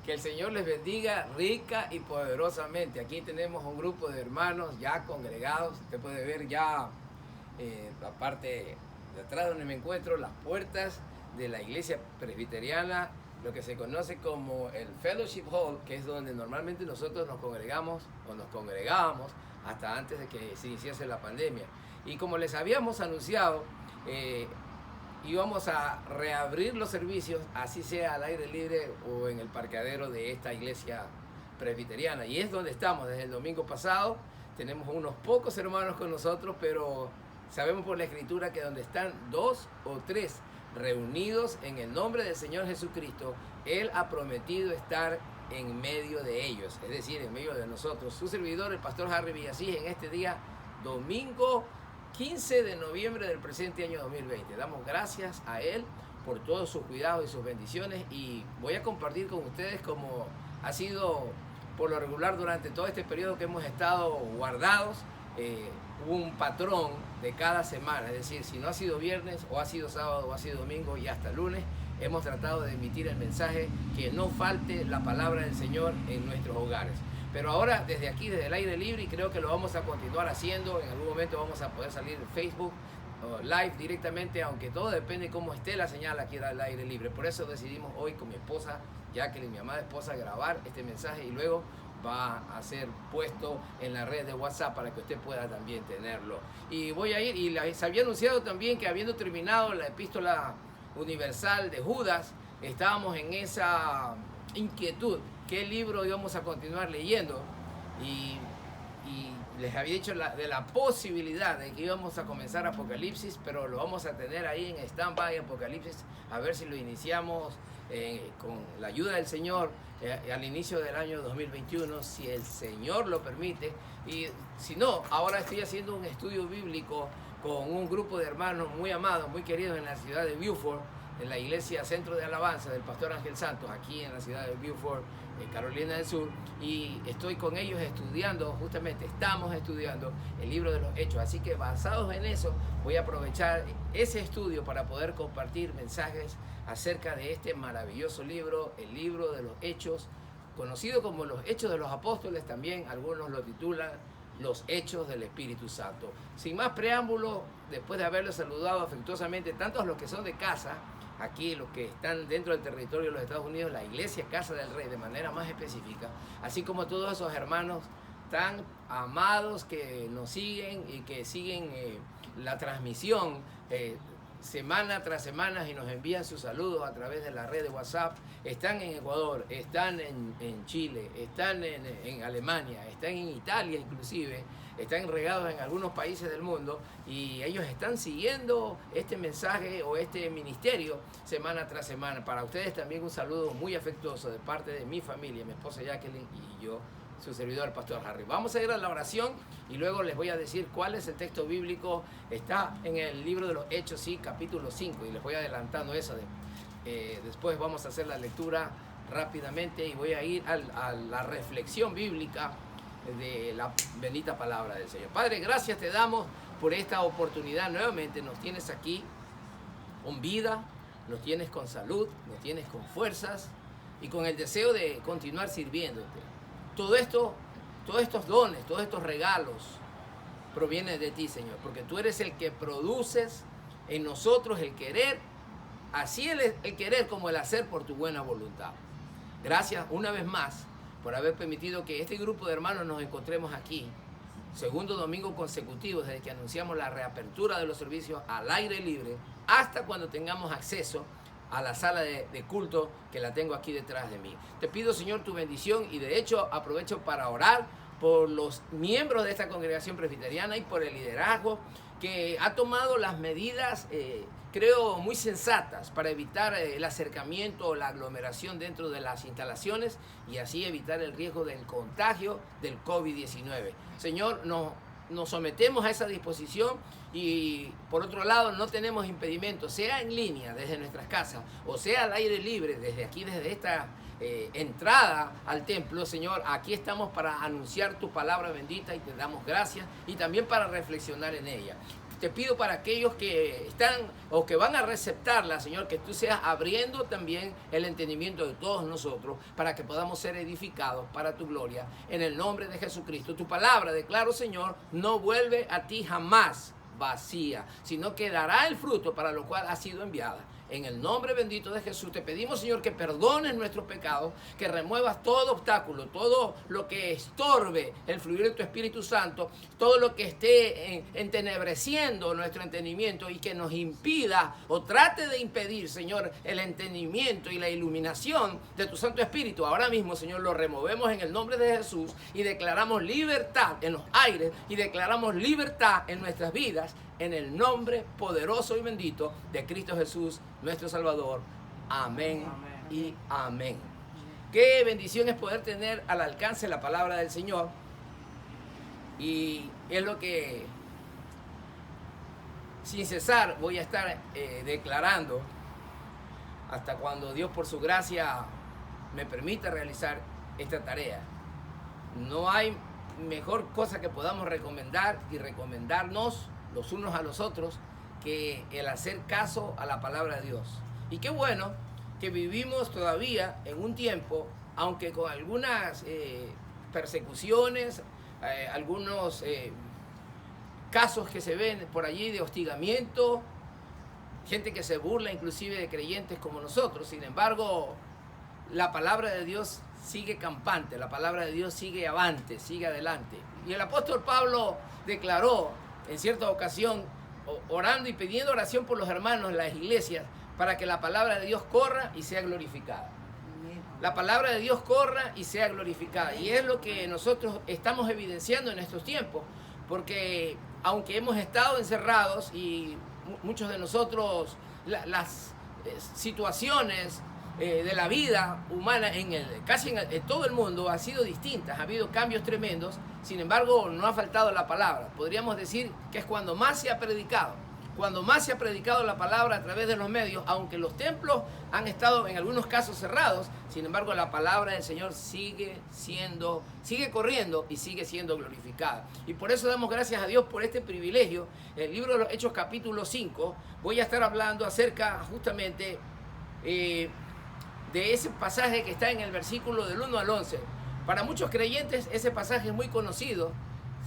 Que el Señor les bendiga rica y poderosamente. Aquí tenemos un grupo de hermanos ya congregados. Usted puede ver ya la parte de atrás donde me encuentro, las puertas de la iglesia presbiteriana, lo que se conoce como el Fellowship Hall, que es donde normalmente nosotros nos congregamos o nos congregábamos hasta antes de que se iniciase la pandemia. Y como les habíamos anunciado, íbamos a reabrir los servicios, así sea al aire libre o en el parqueadero de esta iglesia presbiteriana. Y es donde estamos desde el domingo pasado. Tenemos unos pocos hermanos con nosotros, pero sabemos por la Escritura que donde están 2 o 3 reunidos en el nombre del Señor Jesucristo, Él ha prometido estar en medio de ellos, es decir, en medio de nosotros. Su servidor, el pastor Harry Villasís, en este día, domingo 15 de noviembre del presente año 2020. Damos gracias a Él por todos sus cuidados y sus bendiciones, y voy a compartir con ustedes como ha sido por lo regular durante todo este periodo que hemos estado guardados, un patrón de cada semana, es decir, si no ha sido viernes o ha sido sábado o ha sido domingo y hasta lunes, hemos tratado de emitir el mensaje que no falte la palabra del Señor en nuestros hogares. Pero ahora desde aquí, desde el aire libre, y creo que lo vamos a continuar haciendo, en algún momento vamos a poder salir en Facebook live directamente, aunque todo depende de cómo esté la señal aquí al aire libre. Por eso decidimos hoy con mi esposa Jacqueline, mi amada esposa, grabar este mensaje y luego va a ser puesto en la red de WhatsApp para que usted pueda también tenerlo. Y voy a ir, y les había anunciado también que habiendo terminado la epístola universal de Judas, estábamos en esa inquietud, qué libro íbamos a continuar leyendo, y les había dicho de la posibilidad de que íbamos a comenzar Apocalipsis, pero lo vamos a tener ahí en stand-by, Apocalipsis, a ver si lo iniciamos con la ayuda del Señor al inicio del año 2021, si el Señor lo permite. Y si no, ahora estoy haciendo un estudio bíblico con un grupo de hermanos muy amados, muy queridos en la ciudad de Beaufort, en la iglesia Centro de Alabanza del pastor Ángel Santos, aquí en la ciudad de Beaufort, en Carolina del Sur, y estoy con ellos estudiando, justamente estamos estudiando el libro de los Hechos, así que basados en eso voy a aprovechar ese estudio para poder compartir mensajes acerca de este maravilloso libro, el libro de los Hechos, conocido como los Hechos de los Apóstoles, también algunos lo titulan los Hechos del Espíritu Santo. Sin más preámbulo, después de haberles saludado afectuosamente, tanto a los que son de casa, aquí los que están dentro del territorio de los Estados Unidos, la iglesia Casa del Rey de manera más específica, así como todos esos hermanos tan amados que nos siguen y que siguen la transmisión semana tras semana y nos envían sus saludos a través de la red de WhatsApp. Están en Ecuador, están en Chile, están en Alemania, están en Italia inclusive, están regados en algunos países del mundo, y ellos están siguiendo este mensaje o este ministerio semana tras semana. Para ustedes también un saludo muy afectuoso de parte de mi familia, mi esposa Jacqueline y yo, su servidor, el pastor Harry. Vamos a ir a la oración y luego les voy a decir cuál es el texto bíblico. Está en el libro de los Hechos, sí, capítulo 5, y les voy adelantando eso. Después vamos a hacer la lectura rápidamente y voy a ir a la reflexión bíblica de la bendita palabra del Señor. Padre, gracias te damos por esta oportunidad. Nuevamente nos tienes aquí con vida, nos tienes con salud, nos tienes con fuerzas y con el deseo de continuar sirviéndote. Todo esto, todos estos dones, todos estos regalos provienen de ti, Señor, porque tú eres el que produces en nosotros el querer, así el querer como el hacer por tu buena voluntad. Gracias una vez más por haber permitido que este grupo de hermanos nos encontremos aquí, segundo domingo consecutivo desde que anunciamos la reapertura de los servicios al aire libre, hasta cuando tengamos acceso a la sala de culto que la tengo aquí detrás de mí. Te pido, Señor, tu bendición, y de hecho aprovecho para orar por los miembros de esta congregación presbiteriana y por el liderazgo que ha tomado las medidas, creo, muy sensatas para evitar el acercamiento o la aglomeración dentro de las instalaciones y así evitar el riesgo del contagio del COVID-19. Señor, nos sometemos a esa disposición, y por otro lado no tenemos impedimento, sea en línea desde nuestras casas o sea al aire libre desde aquí, desde esta entrada al templo. Señor, aquí estamos para anunciar tu palabra bendita y te damos gracias, y también para reflexionar en ella. te pido para aquellos que están o que van a receptarla, Señor, que tú seas abriendo también el entendimiento de todos nosotros para que podamos ser edificados para tu gloria. En el nombre de Jesucristo. Tu palabra, declaro, Señor, no vuelve a ti jamás vacía, sino que dará el fruto para lo cual ha sido enviada. En el nombre bendito de Jesús te pedimos, Señor, que perdones nuestros pecados, que remuevas todo obstáculo, todo lo que estorbe el fluir de tu Espíritu Santo, todo lo que esté entenebreciendo nuestro entendimiento y que nos impida o trate de impedir, Señor, el entendimiento y la iluminación de tu Santo Espíritu. Ahora mismo, Señor, lo removemos en el nombre de Jesús y declaramos libertad en los aires y declaramos libertad en nuestras vidas, en el nombre poderoso y bendito de Cristo Jesús, nuestro Salvador. Amén, amén y amén. Qué bendición es poder tener al alcance la palabra del Señor. Y es lo que sin cesar voy a estar declarando hasta cuando Dios por su gracia me permita realizar esta tarea. No hay mejor cosa que podamos recomendar y recomendarnos los unos a los otros que el hacer caso a la palabra de Dios. Y qué bueno que vivimos todavía en un tiempo, aunque con algunas persecuciones, algunos casos que se ven por allí de hostigamiento, gente que se burla inclusive de creyentes como nosotros. Sin embargo, la palabra de Dios sigue campante, la palabra de Dios sigue avante, sigue adelante. Y el apóstol Pablo declaró en cierta ocasión, orando y pidiendo oración por los hermanos en las iglesias, para que la palabra de Dios corra y sea glorificada. La palabra de Dios corra y sea glorificada. Y es lo que nosotros estamos evidenciando en estos tiempos, porque aunque hemos estado encerrados y muchos de nosotros, las situaciones de la vida humana casi en todo el mundo ha sido distintas, ha habido cambios tremendos. Sin embargo, no ha faltado la palabra. Podríamos decir que es cuando más se ha predicado la palabra a través de los medios, aunque los templos han estado en algunos casos cerrados. Sin embargo, la palabra del Señor sigue corriendo y sigue siendo glorificada. Y por eso damos gracias a Dios por este privilegio. El libro de los Hechos capítulo 5, voy a estar hablando acerca justamente de ese pasaje que está en el versículo del 1 al 11. Para muchos creyentes ese pasaje es muy conocido,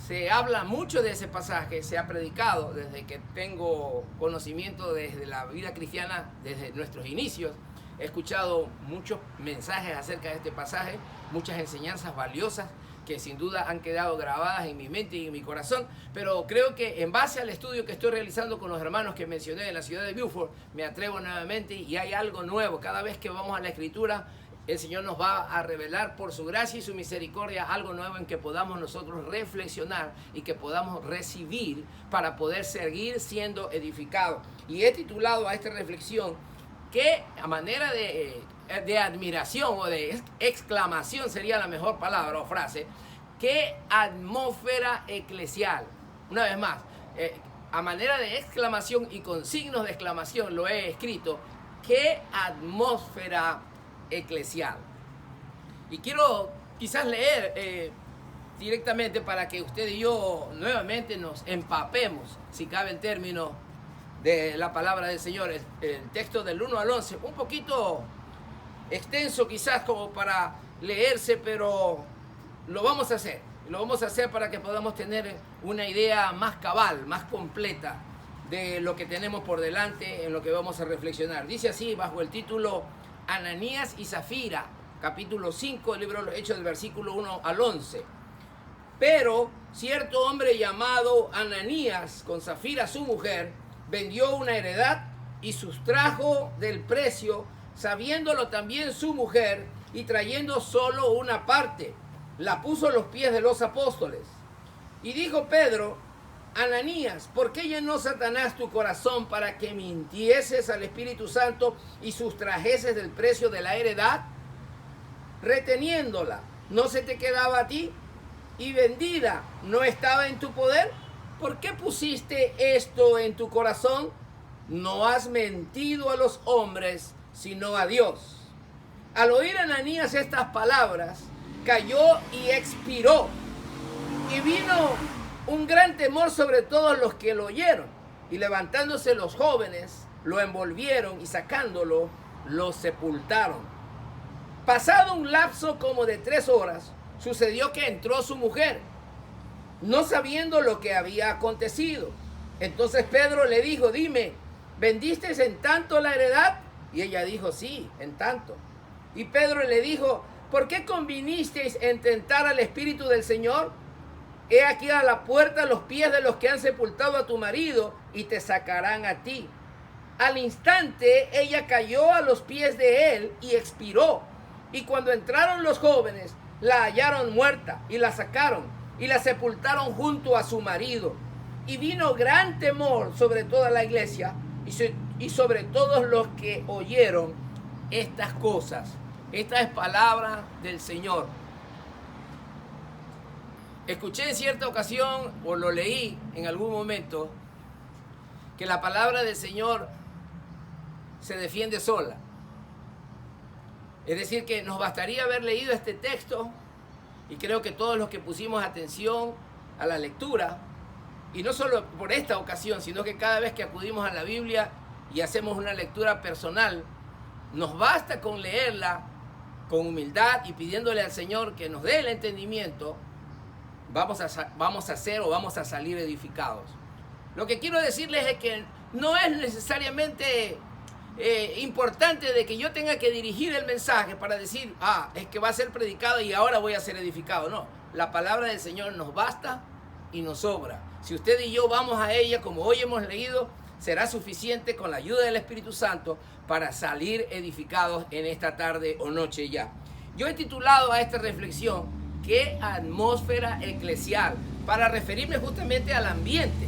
se habla mucho de ese pasaje, se ha predicado desde que tengo conocimiento desde la vida cristiana, desde nuestros inicios. He escuchado muchos mensajes acerca de este pasaje, muchas enseñanzas valiosas que sin duda han quedado grabadas en mi mente y en mi corazón, pero creo que en base al estudio que estoy realizando con los hermanos que mencioné en la ciudad de Beaufort, me atrevo nuevamente y hay algo nuevo. Cada vez que vamos a la Escritura, el Señor nos va a revelar por su gracia y su misericordia algo nuevo en que podamos nosotros reflexionar y que podamos recibir para poder seguir siendo edificados. Y he titulado a esta reflexión, que a manera de admiración o de exclamación sería la mejor palabra o frase, qué atmósfera eclesial. Una vez más, a manera de exclamación y con signos de exclamación lo he escrito, qué atmósfera eclesial. Y quiero quizás leer directamente para que usted y yo nuevamente nos empapemos, si cabe el término, de la palabra del Señor. El texto del 1 al 11, un poquito extenso quizás como para leerse, pero lo vamos a hacer. Lo vamos a hacer para que podamos tener una idea más cabal, más completa de lo que tenemos por delante, en lo que vamos a reflexionar. Dice así, bajo el título Ananías y Zafira, capítulo 5, el libro de los Hechos, del versículo 1 al 11. Pero cierto hombre llamado Ananías, con Zafira su mujer, vendió una heredad y sustrajo del precio, sabiéndolo también su mujer, y trayendo solo una parte, la puso a los pies de los apóstoles. Y dijo Pedro: Ananías, ¿por qué llenó Satanás tu corazón para que mintieses al Espíritu Santo y sustrajeses del precio de la heredad? Reteniéndola, ¿no se te quedaba a ti? Y vendida, ¿no estaba en tu poder? ¿Por qué pusiste esto en tu corazón? No has mentido a los hombres, sino a Dios. Al oír Ananías estas palabras, cayó y expiró. Y vino un gran temor sobre todos los que lo oyeron. Y levantándose los jóvenes, lo envolvieron y sacándolo, lo sepultaron. Pasado un lapso como de 3 horas, sucedió que entró su mujer, no sabiendo lo que había acontecido. Entonces Pedro le dijo, dime, ¿vendisteis en tanto la heredad? Y ella dijo, sí, en tanto. Y Pedro le dijo, ¿por qué convinisteis en tentar al Espíritu del Señor? He aquí a la puerta los pies de los que han sepultado a tu marido y te sacarán a ti. Al instante ella cayó a los pies de él y expiró. Y cuando entraron los jóvenes, la hallaron muerta y la sacaron y la sepultaron junto a su marido. Y vino gran temor sobre toda la iglesia y sobre todos los que oyeron estas cosas. Esta es palabra del Señor. Escuché en cierta ocasión, o lo leí en algún momento, que la palabra del Señor se defiende sola. Es decir, que nos bastaría haber leído este texto, y creo que todos los que pusimos atención a la lectura, y no solo por esta ocasión, sino que cada vez que acudimos a la Biblia y hacemos una lectura personal, nos basta con leerla con humildad y pidiéndole al Señor que nos dé el entendimiento, vamos a salir edificados. Lo que quiero decirles es que no es necesariamente importante de que yo tenga que dirigir el mensaje para decir, es que va a ser predicado y ahora voy a ser edificado. No, la palabra del Señor nos basta y nos sobra. Si usted y yo vamos a ella, como hoy hemos leído, será suficiente con la ayuda del Espíritu Santo para salir edificados en esta tarde o noche ya. Yo he titulado a esta reflexión, ¿qué atmósfera eclesial? Para referirme justamente al ambiente.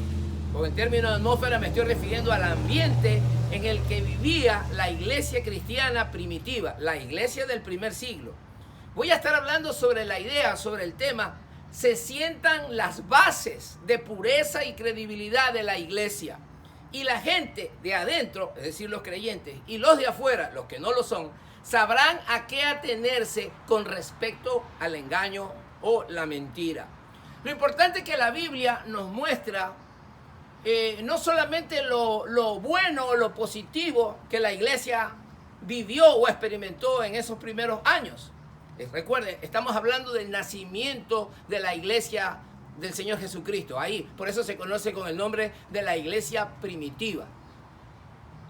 Con el término de atmósfera me estoy refiriendo al ambiente en el que vivía la iglesia cristiana primitiva, la iglesia del primer siglo. Voy a estar hablando sobre la idea, sobre el tema, se sientan las bases de pureza y credibilidad de la iglesia. Y la gente de adentro, es decir, los creyentes, y los de afuera, los que no lo son, sabrán a qué atenerse con respecto al engaño o la mentira. Lo importante es que la Biblia nos muestra no solamente lo bueno o lo positivo que la iglesia vivió o experimentó en esos primeros años. Recuerden, estamos hablando del nacimiento de la iglesia del Señor Jesucristo. Ahí, por eso se conoce con el nombre de la iglesia primitiva.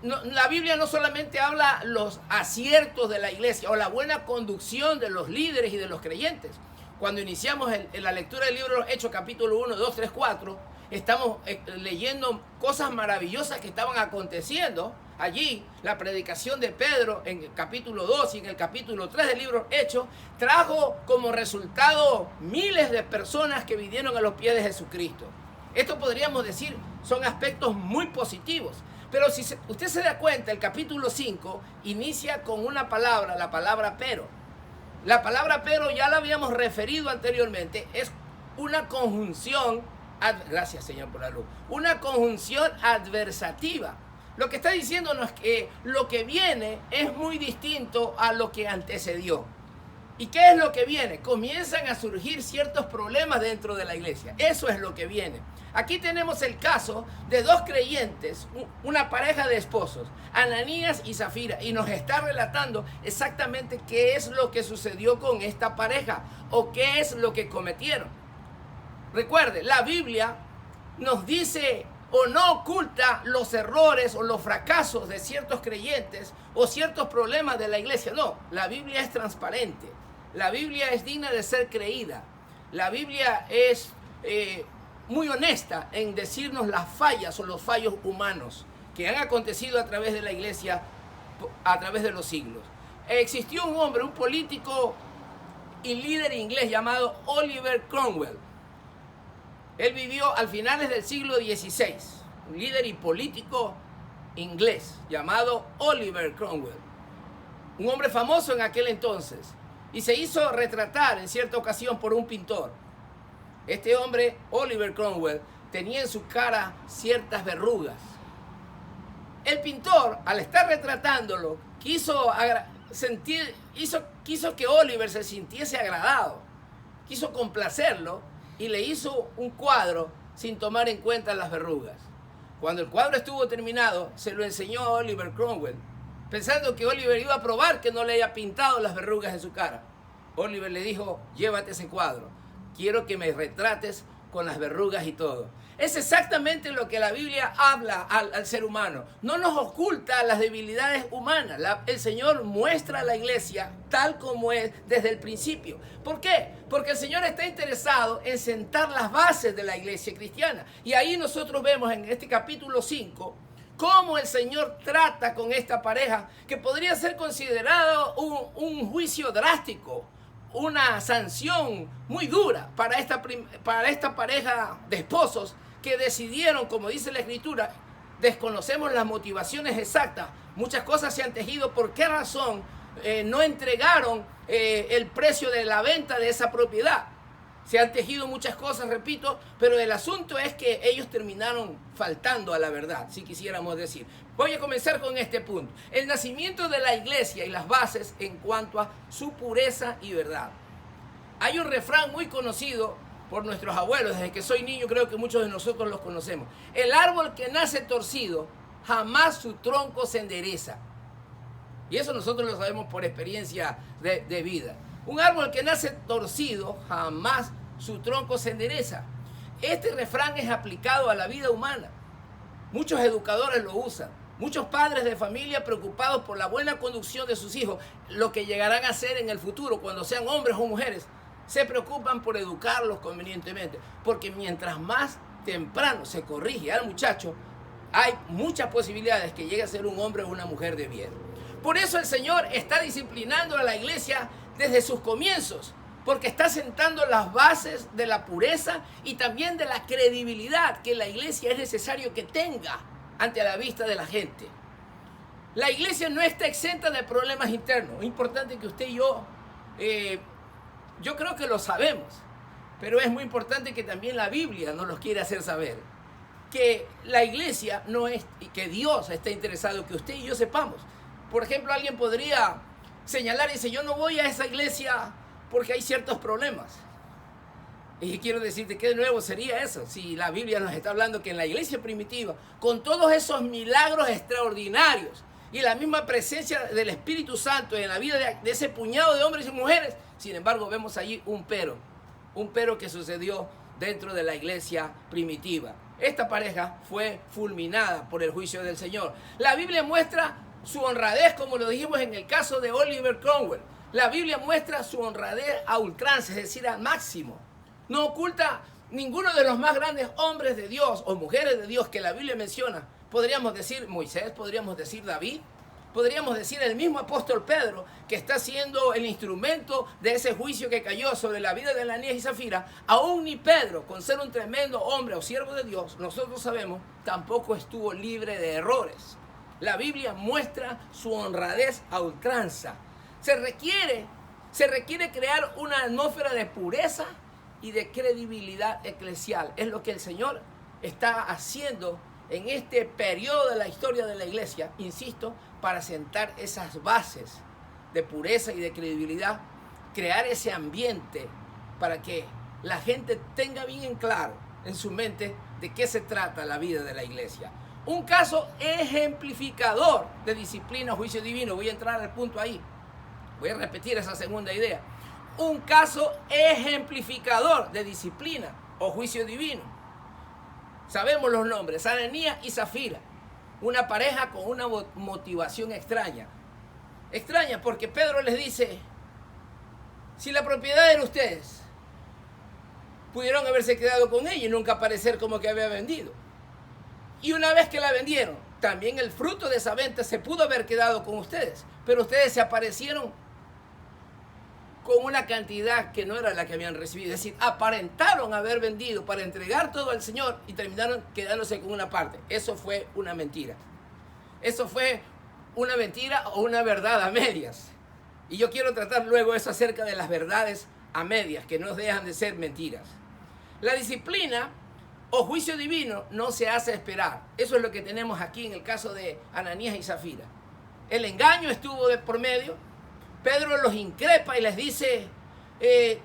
La Biblia no solamente habla los aciertos de la iglesia o la buena conducción de los líderes y de los creyentes. Cuando iniciamos en la lectura del libro de los Hechos, capítulo 1, 2, 3, 4, estamos leyendo cosas maravillosas que estaban aconteciendo allí. La predicación de Pedro en el capítulo 2 y en el capítulo 3 del libro Hechos trajo como resultado miles de personas que vinieron a los pies de Jesucristo. Esto podríamos decir son aspectos muy positivos. Pero si usted se da cuenta, el capítulo 5 inicia con una palabra, la palabra pero. La palabra pero ya la habíamos referido anteriormente, es una conjunción, gracias Señor por la luz, una conjunción adversativa. Lo que está diciéndonos es que lo que viene es muy distinto a lo que antecedió. ¿Y qué es lo que viene? Comienzan a surgir ciertos problemas dentro de la iglesia. Eso es lo que viene. Aquí tenemos el caso de dos creyentes, una pareja de esposos, Ananías y Zafira, y nos está relatando exactamente qué es lo que sucedió con esta pareja o qué es lo que cometieron. Recuerde, la Biblia nos dice o no oculta los errores o los fracasos de ciertos creyentes o ciertos problemas de la iglesia. No, la Biblia es transparente. La Biblia es digna de ser creída. La Biblia es muy honesta en decirnos las fallas o los fallos humanos que han acontecido a través de la iglesia, a través de los siglos. Existió un hombre, un político y líder inglés llamado Oliver Cromwell. Él vivió al finales del siglo XVI, un líder y político inglés llamado Oliver Cromwell. Un hombre famoso en aquel entonces. Y se hizo retratar en cierta ocasión por un pintor. Este hombre, Oliver Cromwell, tenía en su cara ciertas verrugas. El pintor, al estar retratándolo, quiso que Oliver se sintiese agradado. Quiso complacerlo y le hizo un cuadro sin tomar en cuenta las verrugas. Cuando el cuadro estuvo terminado, se lo enseñó a Oliver Cromwell, pensando que Oliver iba a probar que no le haya pintado las verrugas en su cara. Oliver le dijo, llévate ese cuadro, quiero que me retrates con las verrugas y todo. Es exactamente lo que la Biblia habla al ser humano. No nos oculta las debilidades humanas. El Señor muestra a la iglesia tal como es desde el principio. ¿Por qué? Porque el Señor está interesado en sentar las bases de la iglesia cristiana. Y ahí nosotros vemos en este capítulo 5 cómo el Señor trata con esta pareja que podría ser considerado un juicio drástico, una sanción muy dura para esta pareja de esposos que decidieron, como dice la Escritura, desconocemos las motivaciones exactas. Muchas cosas se han tejido. ¿Por qué razón no entregaron el precio de la venta de esa propiedad? Se han tejido muchas cosas, repito, pero el asunto es que ellos terminaron faltando a la verdad, si quisiéramos decir. Voy a comenzar con este punto. El nacimiento de la iglesia y las bases en cuanto a su pureza y verdad. Hay un refrán muy conocido por nuestros abuelos, desde que soy niño creo que muchos de nosotros los conocemos. El árbol que nace torcido, jamás su tronco se endereza. Y eso nosotros lo sabemos por experiencia de vida. Un árbol que nace torcido, jamás su tronco se endereza. Este refrán es aplicado a la vida humana. Muchos educadores lo usan. Muchos padres de familia preocupados por la buena conducción de sus hijos, lo que llegarán a ser en el futuro cuando sean hombres o mujeres, se preocupan por educarlos convenientemente, porque mientras más temprano se corrige al muchacho, hay muchas posibilidades que llegue a ser un hombre o una mujer de bien. Por eso el Señor está disciplinando a la iglesia desde sus comienzos, porque está sentando las bases de la pureza y también de la credibilidad que la iglesia es necesario que tenga ante la vista de la gente. La iglesia no está exenta de problemas internos. Es importante que usted y yo creo que lo sabemos, pero es muy importante que también la Biblia nos los quiere hacer saber. Que la iglesia no es, y que Dios está interesado que usted y yo sepamos. Por ejemplo, alguien podría señalar y decir, yo no voy a esa iglesia porque hay ciertos problemas. Y quiero decirte que de nuevo sería eso, si la Biblia nos está hablando que en la iglesia primitiva, con todos esos milagros extraordinarios y la misma presencia del Espíritu Santo en la vida de ese puñado de hombres y mujeres, sin embargo vemos allí un pero que sucedió dentro de la iglesia primitiva. Esta pareja fue fulminada por el juicio del Señor. La Biblia muestra su honradez, como lo dijimos en el caso de Oliver Cromwell. La Biblia muestra su honradez a ultranza, es decir, al máximo. No oculta ninguno de los más grandes hombres de Dios o mujeres de Dios que la Biblia menciona. Podríamos decir Moisés, podríamos decir David, podríamos decir el mismo apóstol Pedro, que está siendo el instrumento de ese juicio que cayó sobre la vida de Ananías y Zafira. Aún ni Pedro, con ser un tremendo hombre o siervo de Dios, nosotros sabemos, tampoco estuvo libre de errores. La Biblia muestra su honradez a ultranza. Se requiere crear una atmósfera de pureza y de credibilidad eclesial. Es lo que el Señor está haciendo en este periodo de la historia de la iglesia, insisto, para sentar esas bases de pureza y de credibilidad, crear ese ambiente para que la gente tenga bien en claro en su mente de qué se trata la vida de la iglesia. Un caso ejemplificador de disciplina o juicio divino. Voy a entrar al punto ahí. Voy a repetir esa segunda idea. Un caso ejemplificador de disciplina o juicio divino. Sabemos los nombres, Ananías y Zafira. Una pareja con una motivación extraña. Extraña porque Pedro les dice, si la propiedad era ustedes, pudieron haberse quedado con ella y nunca parecer como que había vendido. Y una vez que la vendieron, también el fruto de esa venta se pudo haber quedado con ustedes, pero ustedes se aparecieron con una cantidad que no era la que habían recibido. Es decir, aparentaron haber vendido para entregar todo al Señor y terminaron quedándose con una parte. Eso fue una mentira. Eso fue una mentira o una verdad a medias. Y yo quiero tratar luego eso acerca de las verdades a medias, que no dejan de ser mentiras. La disciplina o juicio divino no se hace esperar. Eso es lo que tenemos aquí en el caso de Ananías y Zafira. El engaño estuvo de por medio. Pedro los increpa y les dice,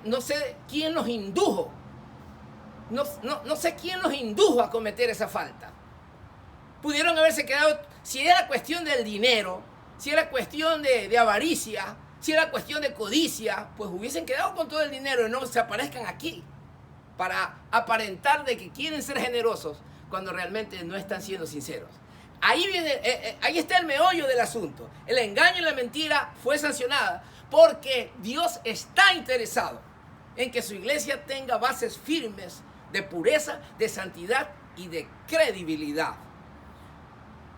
no sé quién los indujo. No sé quién los indujo a cometer esa falta. Pudieron haberse quedado, si era cuestión del dinero, si era cuestión de avaricia, si era cuestión de codicia, pues hubiesen quedado con todo el dinero y no se aparezcan aquí para aparentar de que quieren ser generosos cuando realmente no están siendo sinceros. Ahí está el meollo del asunto. El engaño y la mentira fue sancionada porque Dios está interesado en que su iglesia tenga bases firmes de pureza, de santidad y de credibilidad.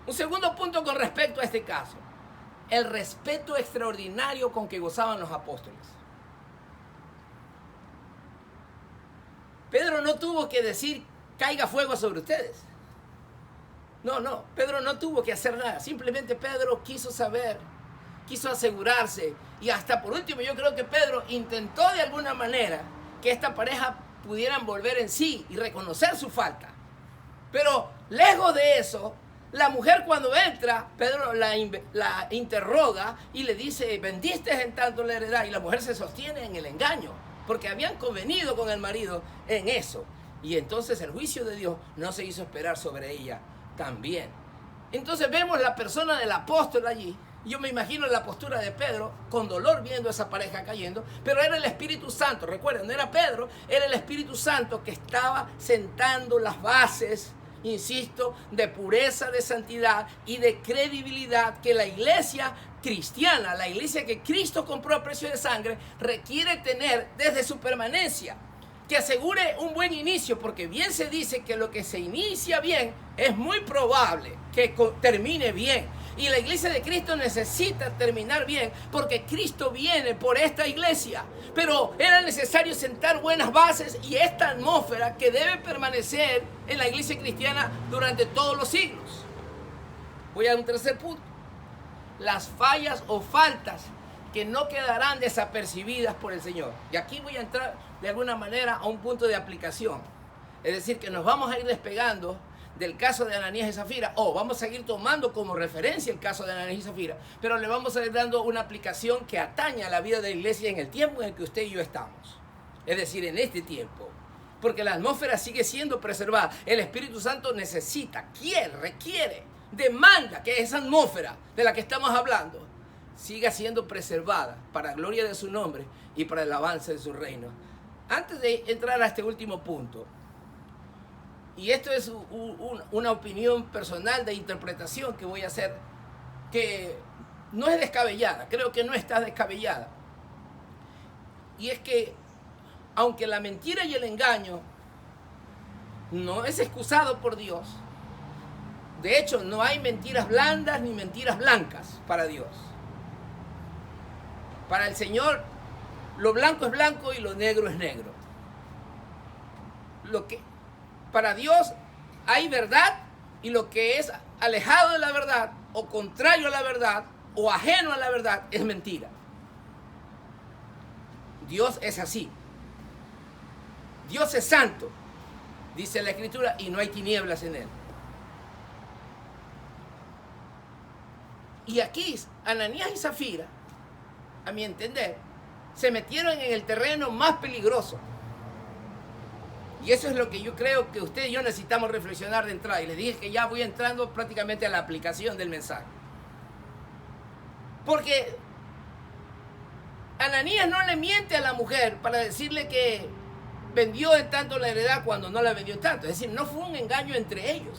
Un segundo punto con respecto a este caso: el respeto extraordinario con que gozaban los apóstoles. Pedro no tuvo que decir caiga fuego sobre ustedes. No, Pedro no tuvo que hacer nada. Simplemente Pedro quiso saber, quiso asegurarse. Y hasta por último yo creo que Pedro intentó de alguna manera que esta pareja pudieran volver en sí y reconocer su falta. Pero lejos de eso, la mujer cuando entra, Pedro la interroga y le dice, vendiste en tanto la heredad. Y la mujer se sostiene en el engaño, porque habían convenido con el marido en eso. Y entonces el juicio de Dios no se hizo esperar sobre ella también. Entonces vemos la persona del apóstol allí. Yo me imagino la postura de Pedro con dolor viendo a esa pareja cayendo, pero era el Espíritu Santo. Recuerden, no era Pedro, era el Espíritu Santo que estaba sentando las bases, insisto, de pureza, de santidad y de credibilidad que la iglesia cristiana, la iglesia que Cristo compró a precio de sangre, requiere tener desde su permanencia, que asegure un buen inicio, porque bien se dice que lo que se inicia bien es muy probable que termine bien. Y la iglesia de Cristo necesita terminar bien, porque Cristo viene por esta iglesia. Pero era necesario sentar buenas bases y esta atmósfera que debe permanecer en la iglesia cristiana durante todos los siglos. Voy a un tercer punto: las fallas o faltas que no quedarán desapercibidas por el Señor. Y aquí voy a entrar de alguna manera a un punto de aplicación. Es decir, que nos vamos a ir despegando del caso de Ananías y Zafira, o vamos a seguir tomando como referencia el caso de Ananías y Zafira, pero le vamos a ir dando una aplicación que atañe a la vida de la iglesia en el tiempo en el que usted y yo estamos. Es decir, en este tiempo. Porque la atmósfera sigue siendo preservada. El Espíritu Santo necesita, quiere, requiere, demanda que esa atmósfera de la que estamos hablando siga siendo preservada para la gloria de su nombre y para el avance de su reino. Antes de entrar a este último punto, y esto es una opinión personal de interpretación que voy a hacer, que no es descabellada, creo que no está descabellada. Y es que, aunque la mentira y el engaño no es excusado por Dios, de hecho no hay mentiras blandas ni mentiras blancas para Dios. Para el Señor, lo blanco es blanco y lo negro es negro. Para Dios hay verdad, y lo que es alejado de la verdad o contrario a la verdad o ajeno a la verdad es mentira. Dios es así. Dios es santo, dice la Escritura, y no hay tinieblas en él. Y aquí Ananías y Zafira, a mi entender, se metieron en el terreno más peligroso. Y eso es lo que yo creo que usted y yo necesitamos reflexionar de entrada. Y les dije que ya voy entrando prácticamente a la aplicación del mensaje. Porque Ananías no le miente a la mujer para decirle que vendió en tanto la heredad cuando no la vendió en tanto. Es decir, no fue un engaño entre ellos.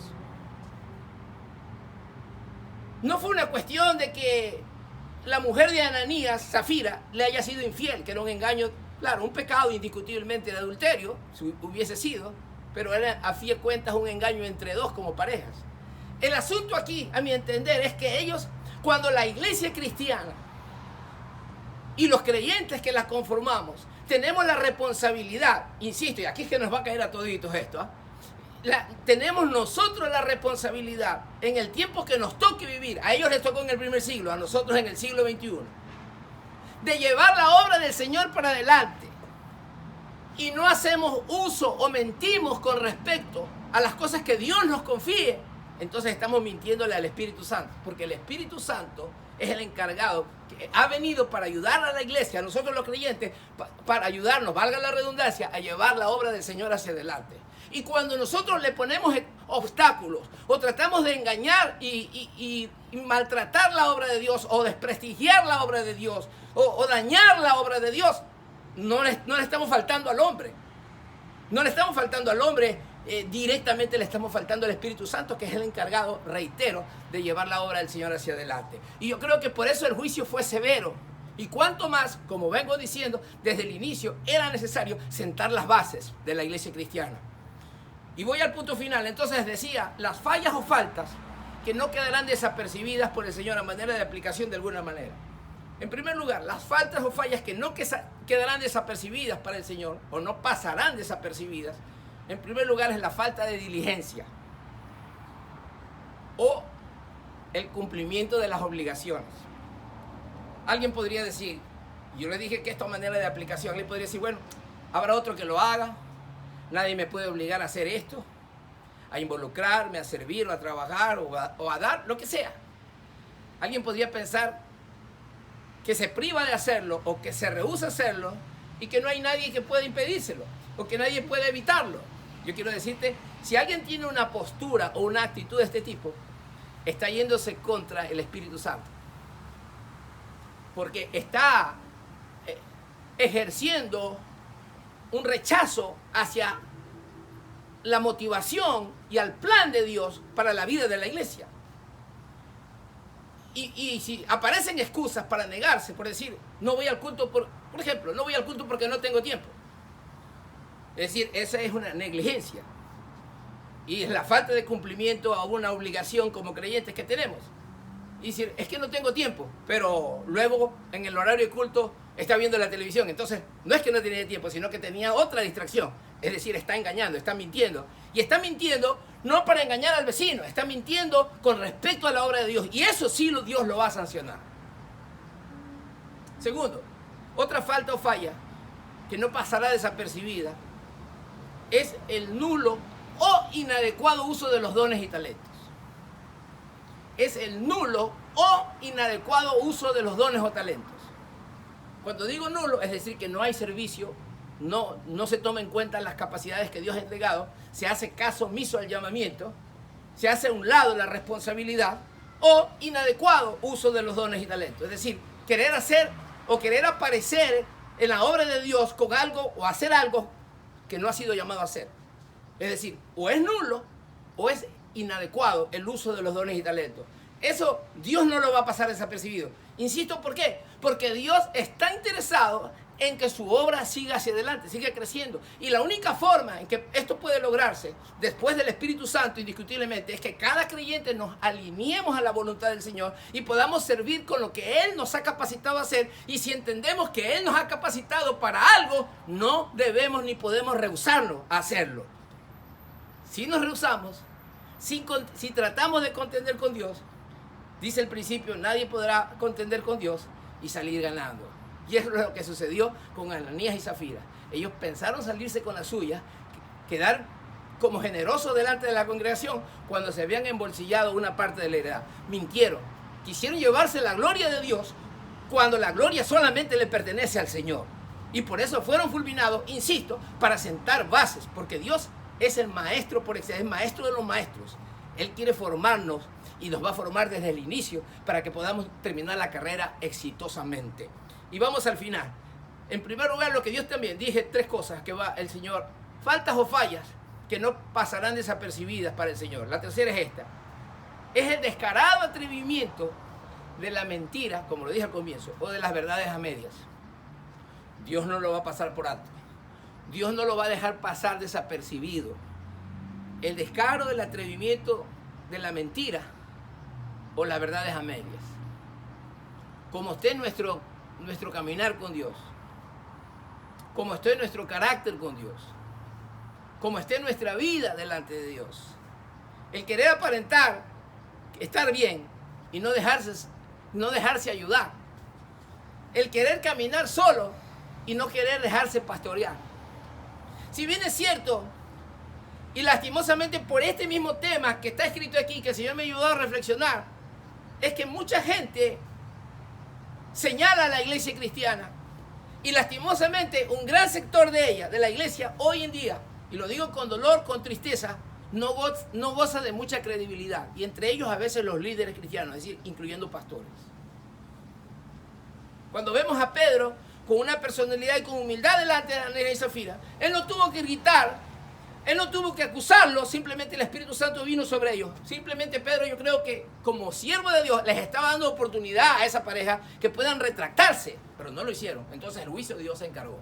No fue una cuestión de que la mujer de Ananías, Zafira, le haya sido infiel, que era un engaño. Claro, un pecado indiscutiblemente de adulterio, si hubiese sido, pero era a fin de cuentas un engaño entre dos como parejas. El asunto aquí, a mi entender, es que ellos, cuando la iglesia cristiana y los creyentes que la conformamos, tenemos la responsabilidad, insisto, y aquí es que nos va a caer a toditos esto, tenemos nosotros la responsabilidad en el tiempo que nos toque vivir. A ellos les tocó en el primer siglo, a nosotros en el siglo XXI. De llevar la obra del Señor para adelante, y no hacemos uso o mentimos con respecto a las cosas que Dios nos confíe, entonces estamos mintiéndole al Espíritu Santo, porque el Espíritu Santo es el encargado, que ha venido para ayudar a la iglesia, a nosotros los creyentes, para ayudarnos, valga la redundancia, a llevar la obra del Señor hacia adelante. Y cuando nosotros le ponemos obstáculos o tratamos de engañar y maltratar la obra de Dios o desprestigiar la obra de Dios o dañar la obra de Dios, no le estamos faltando al hombre. No le estamos faltando al hombre, directamente le estamos faltando al Espíritu Santo, que es el encargado, reitero, de llevar la obra del Señor hacia adelante. Y yo creo que por eso el juicio fue severo. Y cuanto más, como vengo diciendo, desde el inicio era necesario sentar las bases de la iglesia cristiana. Y voy al punto final. Entonces decía, las fallas o faltas que no quedarán desapercibidas por el Señor a manera de aplicación de alguna manera. En primer lugar, las faltas o fallas que no quedarán desapercibidas para el Señor o no pasarán desapercibidas, en primer lugar es la falta de diligencia o el cumplimiento de las obligaciones. Alguien podría decir, yo le dije que esta manera de aplicación, alguien podría decir, bueno, habrá otro que lo haga, nadie me puede obligar a hacer esto, a involucrarme, a servir o a trabajar o a dar, lo que sea. Alguien podría pensar que se priva de hacerlo o que se rehúsa a hacerlo y que no hay nadie que pueda impedírselo o que nadie puede evitarlo. Yo quiero decirte, si alguien tiene una postura o una actitud de este tipo, está yéndose contra el Espíritu Santo. Porque está ejerciendo un rechazo hacia la motivación y al plan de Dios para la vida de la iglesia. Y si aparecen excusas para negarse, por decir, no voy al culto, por ejemplo, no voy al culto porque no tengo tiempo. Es decir, esa es una negligencia. Y es la falta de cumplimiento a una obligación como creyentes que tenemos. Y decir, es que no tengo tiempo, pero luego en el horario de culto está viendo la televisión. Entonces, no es que no tenía tiempo, sino que tenía otra distracción. Es decir, está engañando, está mintiendo. Y está mintiendo no para engañar al vecino, está mintiendo con respecto a la obra de Dios. Y eso sí Dios lo va a sancionar. Segundo, otra falta o falla que no pasará desapercibida es el nulo o inadecuado uso de los dones y talentos. Es el nulo o inadecuado uso de los dones o talentos. Cuando digo nulo, es decir que no hay servicio, no se toma en cuenta las capacidades que Dios ha entregado, se hace caso omiso al llamamiento, se hace a un lado la responsabilidad, o inadecuado uso de los dones y talentos. Es decir, querer hacer o querer aparecer en la obra de Dios con algo o hacer algo que no ha sido llamado a hacer. Es decir, o es nulo o es inadecuado el uso de los dones y talentos. Eso Dios no lo va a pasar desapercibido. Insisto, ¿por qué? Porque Dios está interesado en que su obra siga hacia adelante, siga creciendo. Y la única forma en que esto puede lograrse después del Espíritu Santo, indiscutiblemente, es que cada creyente nos alineemos a la voluntad del Señor y podamos servir con lo que Él nos ha capacitado a hacer. Y si entendemos que Él nos ha capacitado para algo, no debemos ni podemos rehusarnos a hacerlo. Si nos rehusamos, si tratamos de contender con Dios, dice el principio, nadie podrá contender con Dios y salir ganando. Y eso es lo que sucedió con Ananías y Zafira. Ellos pensaron salirse con la suya, quedar como generosos delante de la congregación cuando se habían embolsillado una parte de la heredad. Mintieron. Quisieron llevarse la gloria de Dios cuando la gloria solamente le pertenece al Señor. Y por eso fueron fulminados, insisto, para sentar bases, porque Dios es el maestro por excelencia, el maestro de los maestros. Él quiere formarnos y nos va a formar desde el inicio para que podamos terminar la carrera exitosamente. Y vamos al final. En primer lugar, lo que Dios también, dije tres cosas que va el Señor, faltas o fallas que no pasarán desapercibidas para el Señor. La tercera es esta. Es el descarado atrevimiento de la mentira, como lo dije al comienzo, o de las verdades a medias. Dios no lo va a pasar por alto. Dios no lo va a dejar pasar desapercibido. El descaro del atrevimiento de la mentira o las verdades a medias. Como esté nuestro caminar con Dios, como esté nuestro carácter con Dios, como esté nuestra vida delante de Dios, el querer aparentar estar bien y no dejarse ayudar, el querer caminar solo y no querer dejarse pastorear. Si bien es cierto, y lastimosamente por este mismo tema que está escrito aquí, que el Señor me ayudó a reflexionar, es que mucha gente señala a la iglesia cristiana. Y lastimosamente un gran sector de ella, de la iglesia, hoy en día, y lo digo con dolor, con tristeza, no goza de mucha credibilidad. Y entre ellos a veces los líderes cristianos, es decir, incluyendo pastores. Cuando vemos a Pedro con una personalidad y con humildad delante de Ananías y Zafira, él no tuvo que gritar, él no tuvo que acusarlo, simplemente el Espíritu Santo vino sobre ellos. Simplemente Pedro, yo creo que como siervo de Dios les estaba dando oportunidad a esa pareja que puedan retractarse, pero no lo hicieron. Entonces el juicio de Dios se encargó.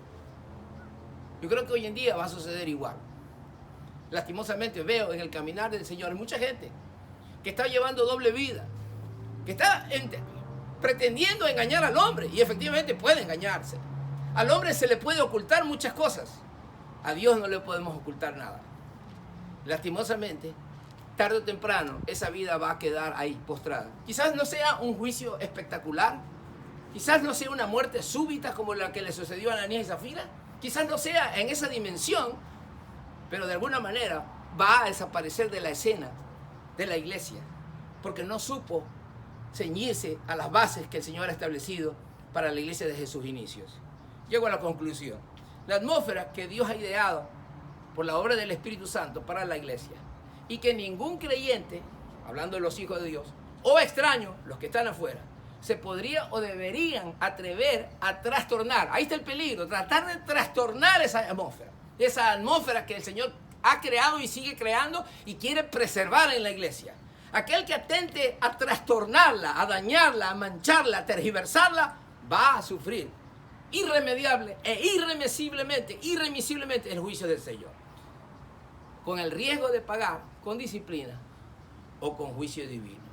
Yo creo que hoy en día va a suceder igual. Lastimosamente veo en el caminar del Señor mucha gente que está llevando doble vida, que está pretendiendo engañar al hombre, y efectivamente puede engañarse. Al hombre se le puede ocultar muchas cosas, a Dios no le podemos ocultar nada. Lastimosamente, tarde o temprano, esa vida va a quedar ahí postrada. Quizás no sea un juicio espectacular, quizás no sea una muerte súbita como la que le sucedió a Ananías y Zafira, quizás no sea en esa dimensión, pero de alguna manera va a desaparecer de la escena de la iglesia, porque no supo ceñirse a las bases que el Señor ha establecido para la iglesia desde sus inicios. Llego a la conclusión. La atmósfera que Dios ha ideado por la obra del Espíritu Santo para la iglesia, y que ningún creyente, hablando de los hijos de Dios, o extraños, los que están afuera, se podría o deberían atrever a trastornar. Ahí está el peligro, tratar de trastornar esa atmósfera que el Señor ha creado y sigue creando y quiere preservar en la iglesia. Aquel que atente a trastornarla, a dañarla, a mancharla, a tergiversarla, va a sufrir irremediable e irremisiblemente el juicio del Señor, con el riesgo de pagar con disciplina o con juicio divino.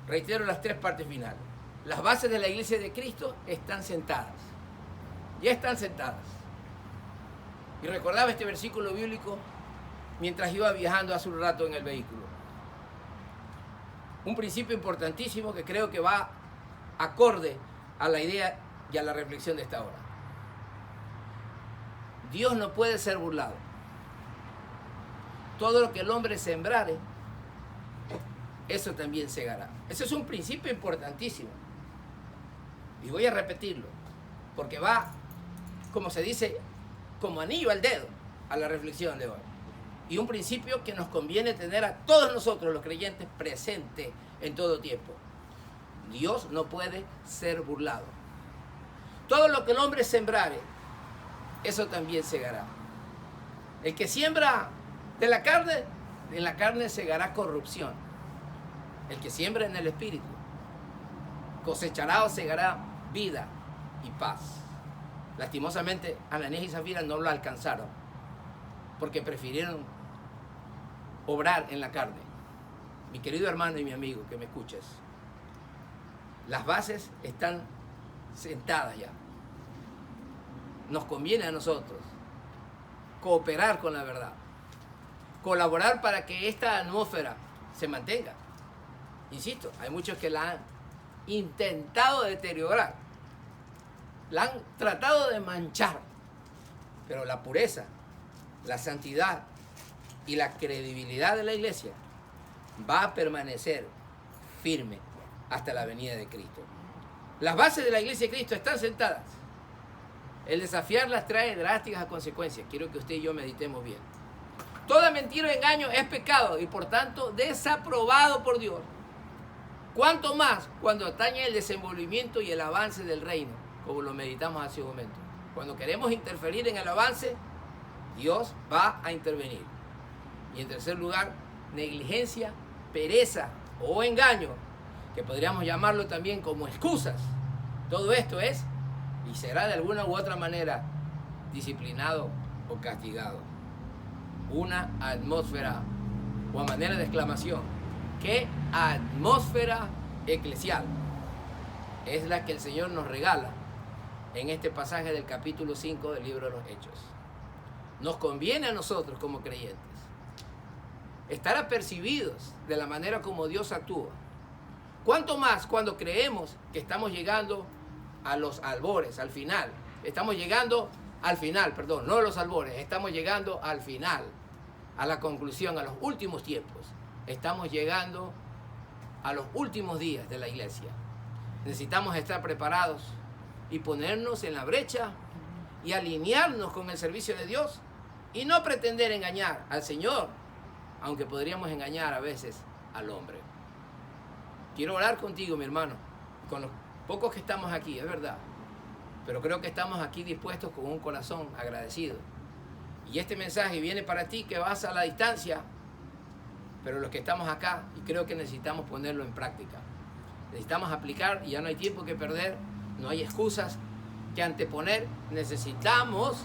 Reitero las tres partes finales. Las bases de la iglesia de Cristo están sentadas. Ya están sentadas. Y recordaba este versículo bíblico mientras iba viajando hace un rato en el vehículo. Un principio importantísimo que creo que va acorde a la idea y a la reflexión de esta hora. Dios no puede ser burlado. Todo lo que el hombre sembrare, eso también segará. Ese es un principio importantísimo. Y voy a repetirlo, porque va, como se dice, como anillo al dedo a la reflexión de hoy. Y un principio que nos conviene tener a todos nosotros los creyentes presente en todo tiempo. Dios no puede ser burlado. Todo lo que el hombre sembrare, eso también segará. El que siembra de la carne, en la carne segará corrupción. El que siembra en el Espíritu, cosechará o segará vida y paz. Lastimosamente, Ananías y Zafira no lo alcanzaron, porque prefirieron obrar en la carne. Mi querido hermano y mi amigo que me escuches, las bases están sentadas ya. Nos conviene a nosotros cooperar con la verdad, colaborar para que esta atmósfera se mantenga. Insisto, hay muchos que la han intentado deteriorar, la han tratado de manchar, pero la pureza, la santidad y la credibilidad de la iglesia va a permanecer firme hasta la venida de Cristo. Las bases de la iglesia de Cristo están sentadas. El desafiarlas trae drásticas consecuencias. Quiero que usted y yo meditemos bien. Toda mentira o engaño es pecado y por tanto desaprobado por Dios. Cuanto más cuando atañe el desenvolvimiento y el avance del reino, como lo meditamos hace un momento. Cuando queremos interferir en el avance, Dios va a intervenir. Y en tercer lugar, negligencia, pereza o engaño, que podríamos llamarlo también como excusas. Todo esto es y será de alguna u otra manera disciplinado o castigado. Una atmósfera o a manera de exclamación. ¿Qué atmósfera eclesial es la que el Señor nos regala en este pasaje del capítulo 5 del libro de los Hechos? Nos conviene a nosotros como creyentes estar apercibidos de la manera como Dios actúa. Cuanto más cuando creemos que estamos llegando a los albores, al final. Estamos llegando al final, perdón, no a los albores, estamos llegando al final, a la conclusión, a los últimos tiempos. Estamos llegando a los últimos días de la iglesia. Necesitamos estar preparados y ponernos en la brecha y alinearnos con el servicio de Dios y no pretender engañar al Señor, aunque podríamos engañar a veces al hombre. Quiero orar contigo, mi hermano, con los pocos que estamos aquí, es verdad, pero creo que estamos aquí dispuestos con un corazón agradecido. Y este mensaje viene para ti que vas a la distancia, pero los que estamos acá, y creo que necesitamos ponerlo en práctica. Necesitamos aplicar y ya no hay tiempo que perder, no hay excusas que anteponer. Necesitamos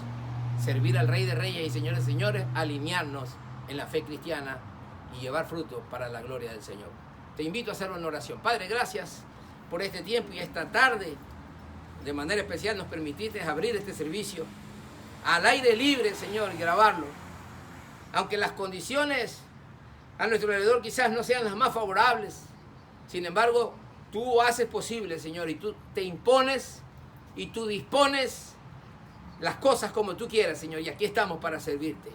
servir al Rey de Reyes y Señores de Señores, alinearnos en la fe cristiana y llevar fruto para la gloria del Señor. Te invito a hacerlo en oración. Padre, gracias por este tiempo y esta tarde. De manera especial nos permitiste abrir este servicio al aire libre, Señor, y grabarlo. Aunque las condiciones a nuestro alrededor quizás no sean las más favorables, sin embargo, tú haces posible, Señor, y tú te impones y tú dispones las cosas como tú quieras, Señor, y aquí estamos para servirte.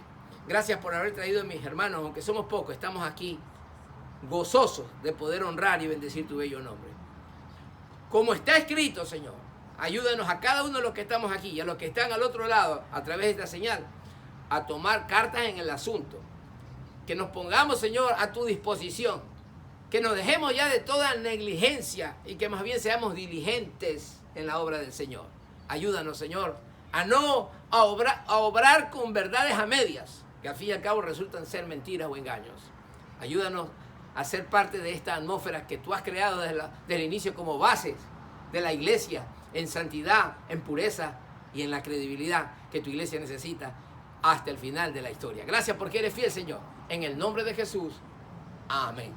Gracias por haber traído a mis hermanos, aunque somos pocos, estamos aquí gozosos de poder honrar y bendecir tu bello nombre. Como está escrito, Señor, ayúdanos a cada uno de los que estamos aquí y a los que están al otro lado a través de esta señal a tomar cartas en el asunto. Que nos pongamos, Señor, a tu disposición. Que nos dejemos ya de toda negligencia y que más bien seamos diligentes en la obra del Señor. Ayúdanos, Señor, a obrar con verdades a medias, que al fin y al cabo resultan ser mentiras o engaños. Ayúdanos a ser parte de esta atmósfera que tú has creado desde el inicio como bases de la iglesia, en santidad, en pureza y en la credibilidad que tu iglesia necesita hasta el final de la historia. Gracias porque eres fiel, Señor. En el nombre de Jesús. Amén.